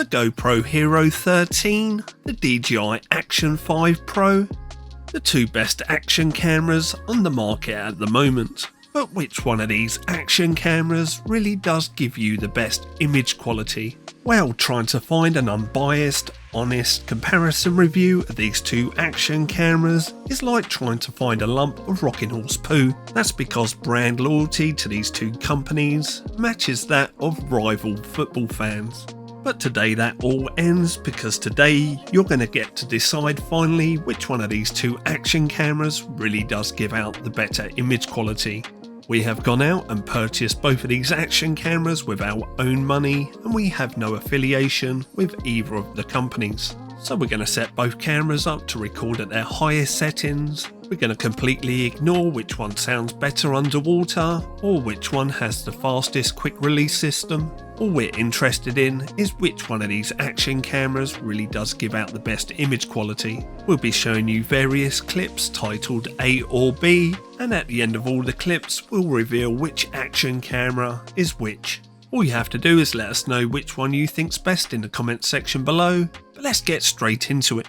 the GoPro Hero 13, the DJI Action 5 Pro, the two best action cameras on the market at the moment. But which one of these action cameras really does give you the best image quality? Well, trying to find an unbiased, honest comparison review of these two action cameras is like trying to find a lump of rocking horse poo. That's because brand loyalty to these two companies matches that of rival football fans. But today that all ends, because today you're going to get to decide finally which one of these two action cameras really does give out the better image quality. We have gone out and purchased both of these action cameras with our own money, and we have no affiliation with either of the companies. So we're going to set both cameras up to record at their highest settings. We're going to completely ignore which one sounds better underwater, or which one has the fastest quick release system. All we're interested in is which one of these action cameras really does give out the best image quality. We'll be showing you various clips titled A or B, and at the end of all the clips we'll reveal which action camera is which. All you have to do is let us know which one you think's best in the comment section below, but let's get straight into it.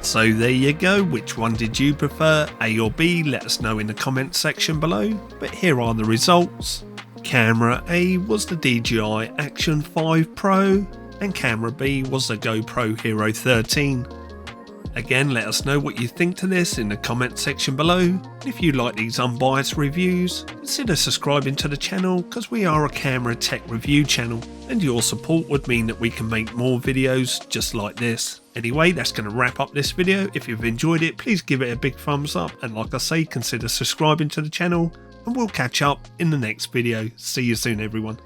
So there you go, which one did you prefer, A or B? Let us know in the comment section below, but here are the results. Camera A was the DJI Action 5 Pro and camera B was the GoPro Hero 13. Again, let us know what you think to this in the comment section below. And if you like these unbiased reviews, consider subscribing to the channel because we are a camera tech review channel and your support would mean that we can make more videos just like this. Anyway, that's going to wrap up this video. If you've enjoyed it, please give it a big thumbs up and like I say, consider subscribing to the channel and we'll catch up in the next video. See you soon everyone.